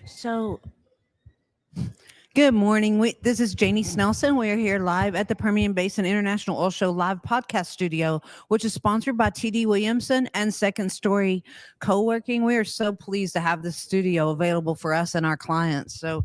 So, good morning. This is Janie Snelson. We are here live at the Permian Basin International Oil Show live podcast studio, which is sponsored by TD Williamson and Second Story Co-working. We are so pleased to have this studio available for us and our clients. So,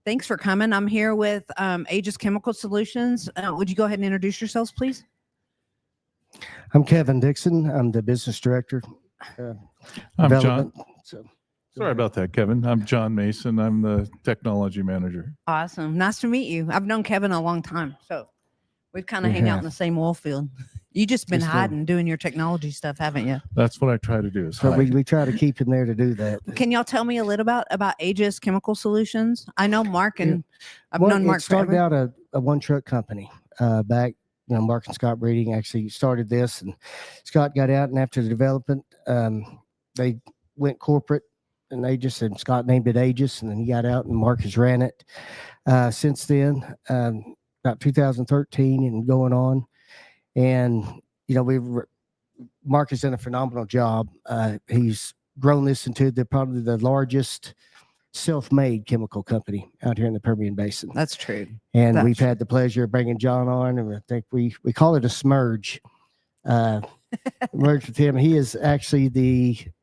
thanks for coming. I'm here with Aegis Chemical Solutions. Would you go ahead and introduce yourselves, please? I'm Kevin Dixon. I'm the business director. I'm John. Sorry about that, Kevin. I'm John Mason. I'm the technology manager. Awesome. Nice to meet you. I've known Kevin a long time. So we've kind of hang out in the same oil field. You just been hiding, doing your technology stuff, haven't you? That's what I try to do. So we try to keep him there to do that. Can y'all tell me a little about Aegis Chemical Solutions? I know Mark and I've known Mark forever. It started out a one truck company back. Mark and Scott Breeding actually started this, and Scott got out, and after the development, they went corporate, and Aegis, and Scott named it Aegis, and then he got out, and Mark has ran it since then, about 2013 and going on. And Mark has done a phenomenal job. He's grown this into probably the largest self-made chemical company out here in the Permian Basin. That's true. And we've had the pleasure of bringing John on, and I think we call it a smurge. Merge with him. He is actually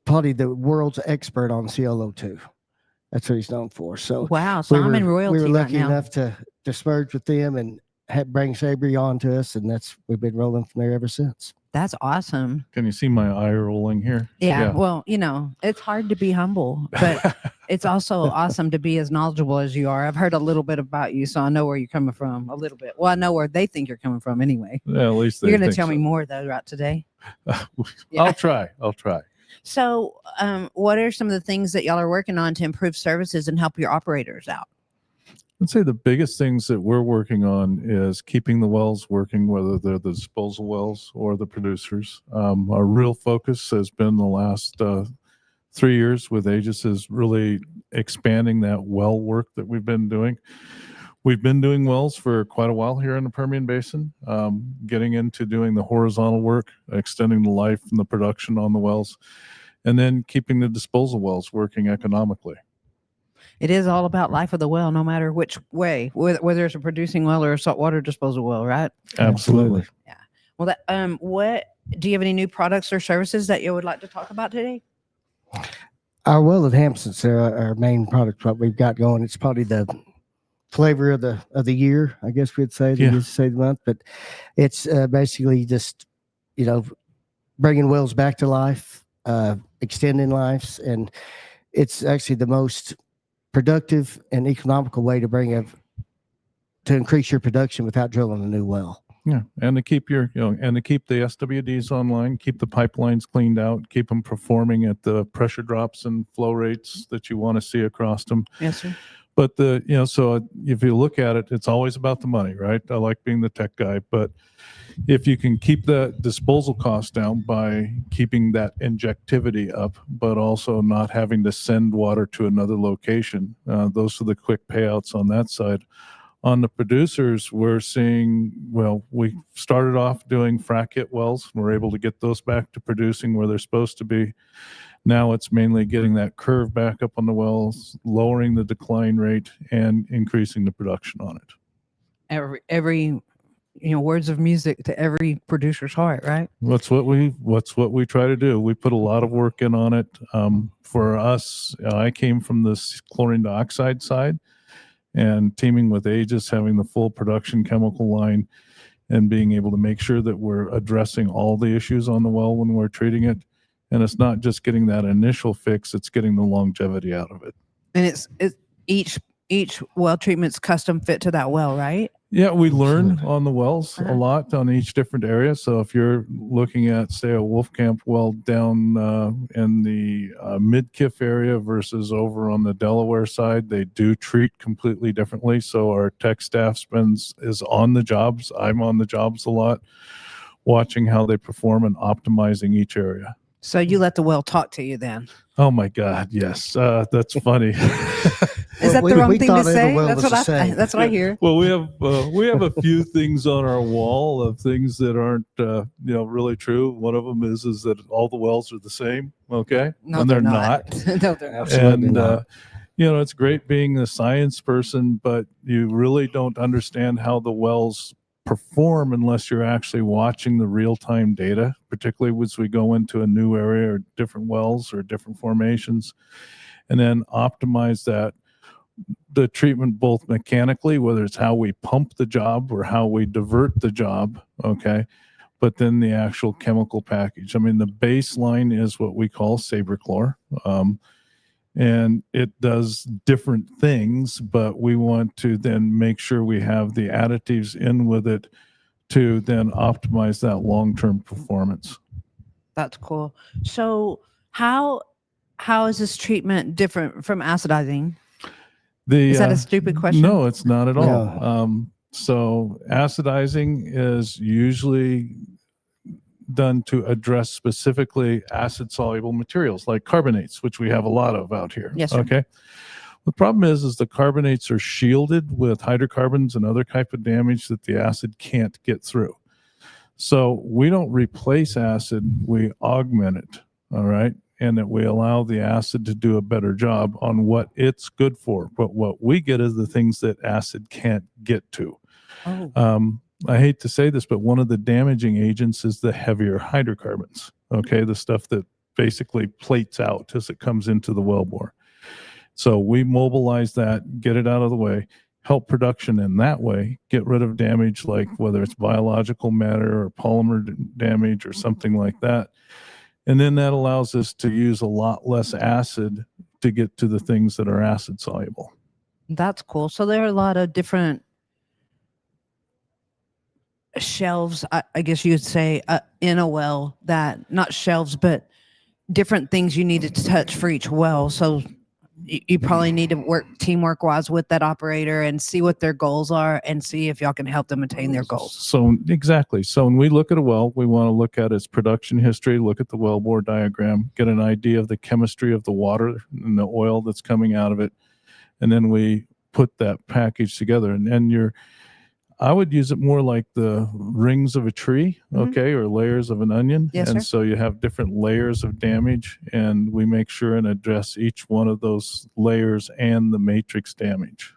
probably the world's expert on ClO2. That's what he's known for. So wow, so I'm in royalty. We were lucky right now. enough to merge with them and bring Sabri on to us, and we've been rolling from there ever since. That's awesome. Can you see my eye rolling here? Yeah. Well, it's hard to be humble, but it's also awesome to be as knowledgeable as you are. I've heard a little bit about you, so I know where you're coming from a little bit. Well, I know where they think you're coming from anyway. Yeah, at least you're going to tell me more though, right today? I'll try. So, what are some of the things that y'all are working on to improve services and help your operators out? I'd say the biggest things that we're working on is keeping the wells working, whether they're the disposal wells or the producers. Our real focus has been the last 3 years with Aegis is really expanding that well work that we've been doing. We've been doing wells for quite a while here in the Permian Basin, getting into doing the horizontal work, extending the life and the production on the wells, and then keeping the disposal wells working economically. It is all about life of the well, no matter which way, whether it's a producing well or a saltwater disposal well, right? Absolutely. Yeah. Well, what do you have any new products or services that you would like to talk about today? Our well enhancements are our main product. What we've got going, it's probably the flavor of the year, I guess we'd say. The month, but it's basically just bringing wells back to life, extending lives, and it's actually the most productive and economical way to increase your production without drilling a new well. Yeah, and to keep the SWDs online, keep the pipelines cleaned out, keep them performing at the pressure drops and flow rates that you want to see across them. Yes, sir. But so if you look at it, it's always about the money, right? I like being the tech guy, but if you can keep the disposal costs down by keeping that injectivity up, but also not having to send water to another location, those are the quick payouts on that side. On the producers, we're seeing, we started off doing frac hit wells. We're able to get those back to producing where they're supposed to be. Now it's mainly getting that curve back up on the wells, lowering the decline rate, and increasing the production on it. Every words of music to every producer's heart, right? That's what we try to do. We put a lot of work in on it. For us, I came from this chlorine dioxide side, and teaming with Aegis, having the full production chemical line, and being able to make sure that we're addressing all the issues on the well when we're treating it. And it's not just getting that initial fix; it's getting the longevity out of it. And it's each well treatment's custom fit to that well, right? Yeah, we learn on the wells a lot on each different area. So if you're looking at, say, a Wolfcamp well down in the Mid-Kiff area versus over on the Delaware side, they do treat completely differently. So our tech staff is on the jobs. I'm on the jobs a lot, watching how they perform and optimizing each area. So you let the well talk to you then. Oh my God, yes, that's funny. Is that we- the wrong we thing to thought every say? well That's was what the I. same. That's what I hear. Well, we have a few things on our wall of things that aren't really true. One of them is that all the wells are the same. Okay, No, and they're not. No, they're not. Absolutely And not. it's great being a science person, but you really don't understand how the wells perform unless you're actually watching the real-time data, particularly as we go into a new area or different wells or different formations, and then optimize the treatment both mechanically, whether it's how we pump the job or how we divert the job, okay, but then the actual chemical package. I mean, the baseline is what we call sabrichlor, and it does different things, but we want to then make sure we have the additives in with it to then optimize that long-term performance. That's cool. So how is this treatment different from acidizing? Is that a stupid question? No, it's not at all. No. So acidizing is usually done to address specifically acid soluble materials like carbonates, which we have a lot of out here. Yes, sir. Okay. The problem is the carbonates are shielded with hydrocarbons and other type of damage that the acid can't get through. So we don't replace acid, we augment it. All right. And that we allow the acid to do a better job on what it's good for. But what we get is the things that acid can't get to. Oh. I hate to say this, but one of the damaging agents is the heavier hydrocarbons. Okay. The stuff that basically plates out as it comes into the wellbore. So we mobilize that, get it out of the way, help production in that way, get rid of damage like whether it's biological matter or polymer damage or something like that. And then that allows us to use a lot less acid to get to the things that are acid soluble. That's cool. So there are a lot of different shelves, I guess you would say, in a well, that not shelves, but different things you needed to touch for each well. So you probably need to work teamwork wise with that operator and see what their goals are and see if y'all can help them attain their goals. So exactly. So when we look at a well, we want to look at its production history, look at the wellbore diagram, get an idea of the chemistry of the water and the oil that's coming out of it. And then we put that package together. And I would use it more like the rings of a tree, okay, or layers of an onion. Yes, and sir. so you have different layers of damage, and we make sure and address each one of those layers and the matrix damage.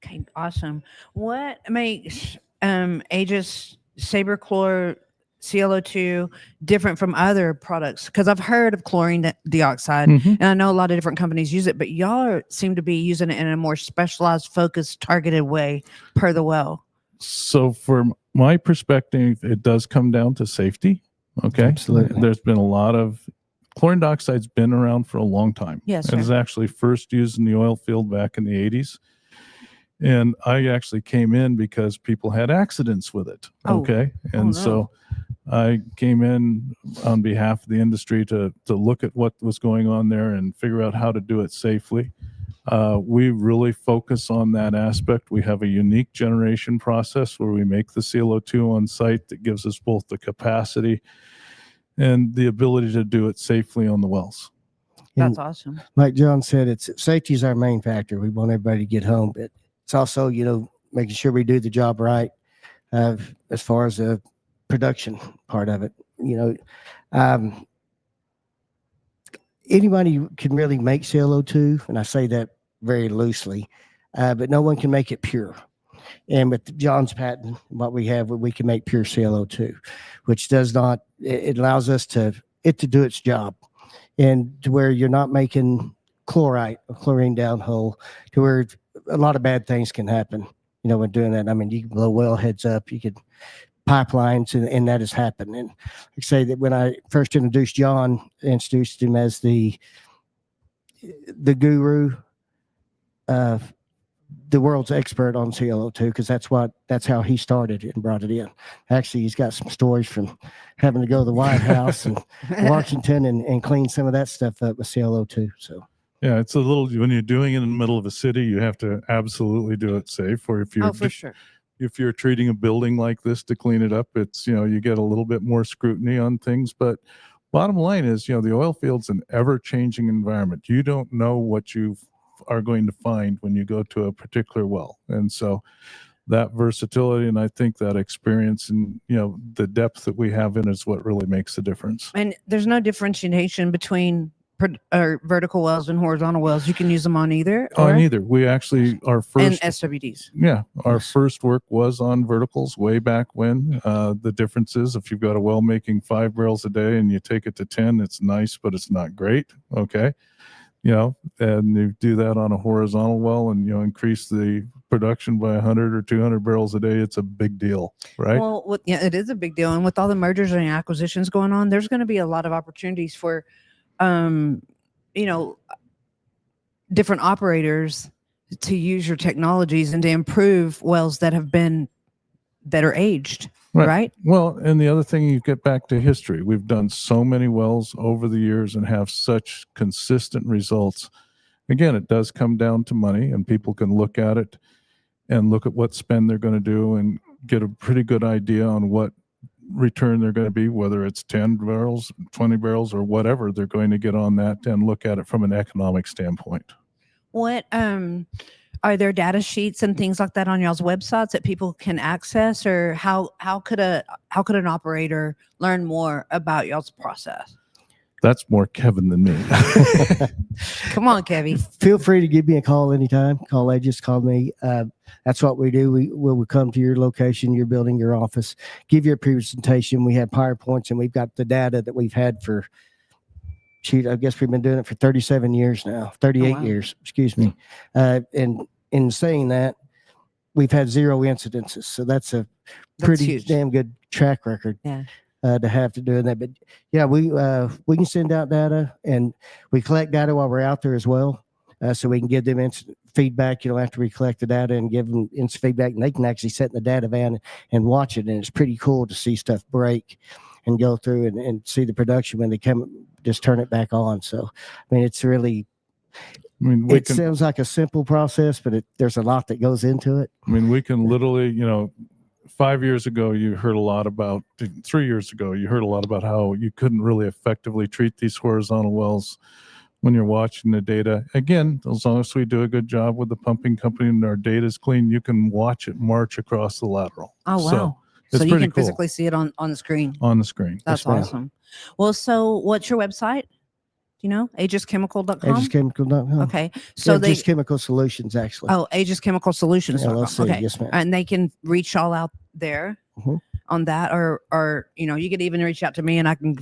Okay, awesome. What makes Aegis Sabrichlor ClO2 different from other products? Because I've heard of chlorine dioxide, Mhm. and I know a lot of different companies use it, but y'all seem to be using it in a more specialized, focused, targeted way per the well. So from my perspective, it does come down to safety. Okay. Absolutely. There's been a lot of chlorine dioxide's been around for a long time. Yes, It sir. was actually first used in the oil field back in the 80s. And I actually came in because people had accidents with it. Oh. Okay. Oh, And no. so I came in on behalf of the industry to look at what was going on there and figure out how to do it safely. We really focus on that aspect. We have a unique generation process where we make the ClO2 on site that gives us both the capacity and the ability to do it safely on the wells. That's And awesome. like John said, it's safety is our main factor. We want everybody to get home, but it's also, making sure we do the job right as far as the production part of it. Anybody can really make ClO2, and I say that very loosely, but no one can make it pure. And with John's patent, what we have, we can make pure ClO2, which does not, it allows us to do its job, and to where you're not making chlorite or chlorine downhole, to where a lot of bad things can happen, when doing that. I mean, you can blow wellheads up, you could pipelines, and that has happened. And I say that when I first introduced John, introduced him as the guru, the world's expert on ClO2, because that's how he started and brought it in. Actually, he's got some stories from having to go to the White House and Washington and clean some of that stuff up with ClO2. So Yeah, it's a little, when you're doing it in the middle of a city, you have to absolutely do it safe. Or if you're Oh, for sure. if you're treating a building like this to clean it up, it's, you get a little bit more scrutiny on things. But bottom line is, the oil field's an ever-changing environment. You don't know what you are going to find when you go to a particular well. And so that versatility, and I think that experience and, the depth that we have in it is what really makes the difference. And there's no differentiation between vertical wells and horizontal wells. You can use them on either. On either. We actually, our And first, SWDs. our first work was on verticals way back when. The difference is if you've got a well making 5 barrels a day and you take it to 10, it's nice, but it's not great. Okay. And you do that on a horizontal well and, increase the production by 100 or 200 barrels a day, it's a big deal, right? Well, it is a big deal. And with all the mergers and acquisitions going on, there's going to be a lot of opportunities for, different operators to use your technologies and to improve wells that are aged, right? Well, and the other thing, you get back to history. We've done so many wells over the years and have such consistent results. Again, it does come down to money, and people can look at it and look at what spend they're going to do and get a pretty good idea on what return they're going to be, whether it's 10 barrels, 20 barrels, or whatever they're going to get on that, and look at it from an economic standpoint. What are there data sheets and things like that on y'all's websites that people can access, or how could an operator learn more about y'all's process? That's more Kevin than me. Come on, Kevin. Feel free to give me a call anytime. Call Aegis, call me. That's what we do. We'll come to your location, your building, your office, give you a presentation. We have PowerPoints, and we've got the data that we've had for, I guess we've been doing it for 37 years now, 38 years, excuse me. And in saying that, we've had 0 incidences. So that's a pretty damn good track record. Yeah. To have to do that. But yeah, we can send out data, and we collect data while we're out there as well. So we can give them instant feedback. After we collect the data and give them instant feedback, and they can actually sit in the data van and watch it. And it's pretty cool to see stuff break and go through and see the production when they come, just turn it back on. So, I mean, it's really, it sounds like a simple process, but there's a lot that goes into it. I mean, we can literally, 5 years ago, you heard a lot about, 3 years ago, you heard a lot about how you couldn't really effectively treat these horizontal wells when you're watching the data. Again, as long as we do a good job with the pumping company and our data is clean, you can watch it march across the lateral. Oh, wow. So you can physically see it on the screen. On the screen. That's awesome. Well, so what's your website? Do you know? AegisChemical.com? AegisChemical.com. Okay. So Aegis Chemical Solutions, actually. Oh, Aegis Chemical Solutions. Okay. Yes, ma'am. And they can reach all out there on that, or you could even reach out to me and I can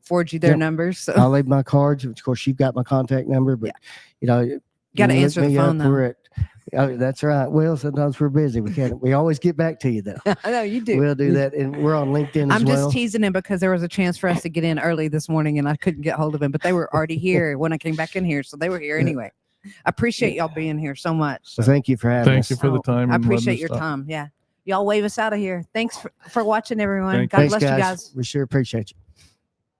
forward you their numbers. So I'll leave my cards. Of course, you've got my contact number, but got to answer the phone though. That's right. Well, sometimes we're busy. We always get back to you though. I know you do. We'll do that, and we're on LinkedIn as well. I'm just teasing him because there was a chance for us to get in early this morning, and I couldn't get hold of him. But they were already here when I came back in here, so they were here anyway. I appreciate y'all being here so much. So thank you for having us. Thank you for the time. I appreciate your time. Yeah, y'all wave us out of here. Thanks for watching, everyone. God bless you guys. We sure appreciate you.